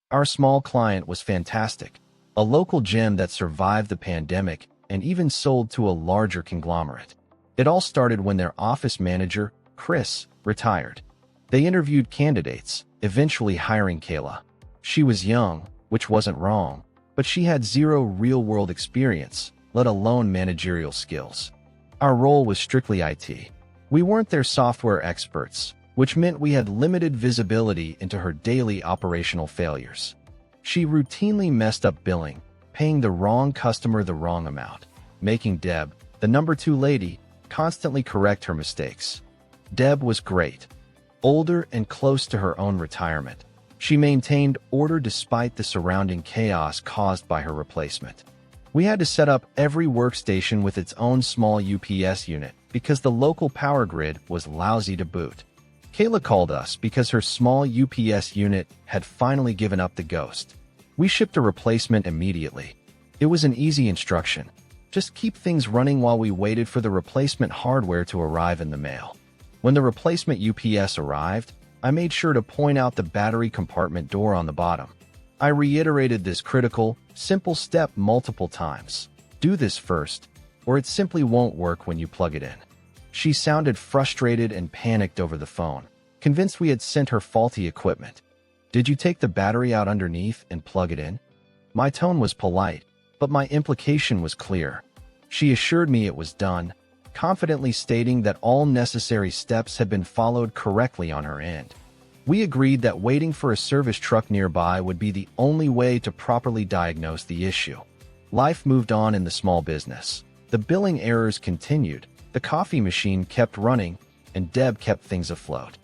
Our small client was fantastic, a local gym that survived the pandemic and even sold to a larger conglomerate. It all started when their office manager, Chris, retired. They interviewed candidates, eventually hiring Kayla. She was young, which wasn't wrong, but she had zero real-world experience, let alone managerial skills. Our role was strictly IT. We weren't their software experts, which meant we had limited visibility into her daily operational failures. She routinely messed up billing, paying the wrong customer the wrong amount, making Deb, the number 2 lady, constantly correct her mistakes. Deb was great. Older and close to her own retirement, she maintained order despite the surrounding chaos caused by her replacement. We had to set up every workstation with its own small UPS unit because the local power grid was lousy to boot. Kayla called us because her small UPS unit had finally given up the ghost. We shipped a replacement immediately. It was an easy instruction. Just keep things running while we waited for the replacement hardware to arrive in the mail. When the replacement UPS arrived, I made sure to point out the battery compartment door on the bottom. I reiterated this critical, simple step multiple times. Do this first, or it simply won't work when you plug it in. She sounded frustrated and panicked over the phone, convinced we had sent her faulty equipment. Did you take the battery out underneath and plug it in? My tone was polite, but my implication was clear. She assured me it was done, confidently stating that all necessary steps had been followed correctly on her end. We agreed that waiting for a service truck nearby would be the only way to properly diagnose the issue. Life moved on in the small business. The billing errors continued, the coffee machine kept running, and Deb kept things afloat.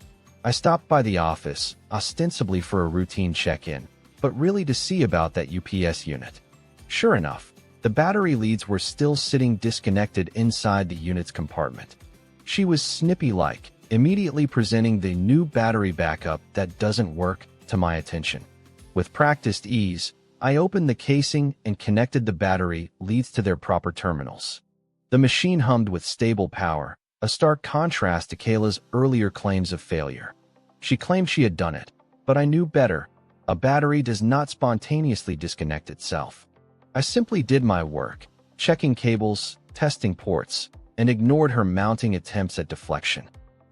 I stopped by the office, ostensibly for a routine check-in, but really to see about that UPS unit. Sure enough, the battery leads were still sitting disconnected inside the unit's compartment. She was snippy-like, immediately presenting the new battery backup that doesn't work to my attention. With practiced ease, I opened the casing and connected the battery leads to their proper terminals. The machine hummed with stable power, a stark contrast to Kayla's earlier claims of failure. She claimed she had done it, but I knew better. A battery does not spontaneously disconnect itself. I simply did my work, checking cables, testing ports, and ignored her mounting attempts at deflection.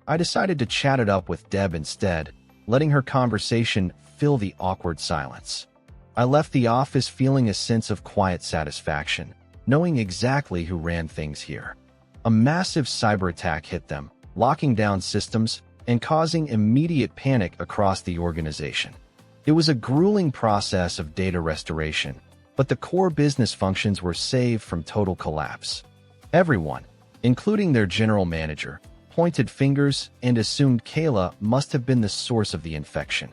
I decided to chat it up with Deb instead, letting her conversation fill the awkward silence. I left the office feeling a sense of quiet satisfaction, knowing exactly who ran things here. A massive cyber attack hit them, locking down systems and causing immediate panic across the organization. It was a grueling process of data restoration, but the core business functions were saved from total collapse. Everyone, including their general manager, pointed fingers and assumed Kayla must have been the source of the infection.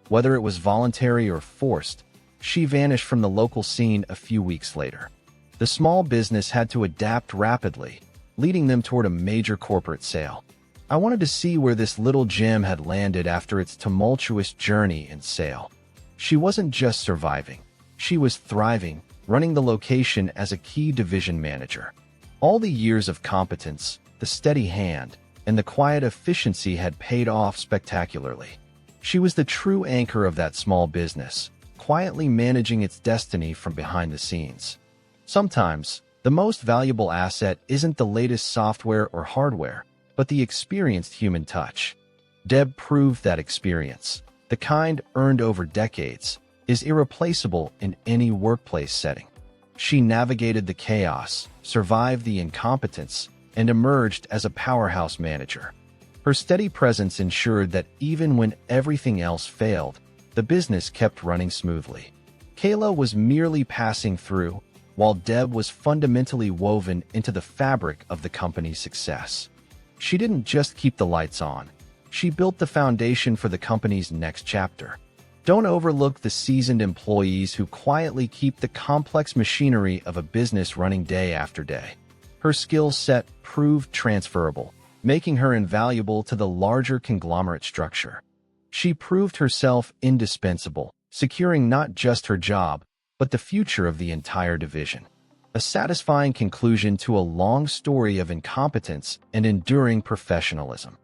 Whether it was voluntary or forced, she vanished from the local scene a few weeks later. The small business had to adapt rapidly, leading them toward a major corporate sale. I wanted to see where this little gem had landed after its tumultuous journey and sale. She wasn't just surviving. She was thriving, running the location as a key division manager. All the years of competence, the steady hand, and the quiet efficiency had paid off spectacularly. She was the true anchor of that small business, quietly managing its destiny from behind the scenes. Sometimes, the most valuable asset isn't the latest software or hardware, but the experienced human touch. Deb proved that experience, the kind earned over decades, is irreplaceable in any workplace setting. She navigated the chaos, survived the incompetence, and emerged as a powerhouse manager. Her steady presence ensured that even when everything else failed, the business kept running smoothly. Kayla was merely passing through, while Deb was fundamentally woven into the fabric of the company's success. She didn't just keep the lights on. She built the foundation for the company's next chapter. Don't overlook the seasoned employees who quietly keep the complex machinery of a business running day after day. Her skill set proved transferable, making her invaluable to the larger conglomerate structure. She proved herself indispensable, securing not just her job, but the future of the entire division. A satisfying conclusion to a long story of incompetence and enduring professionalism.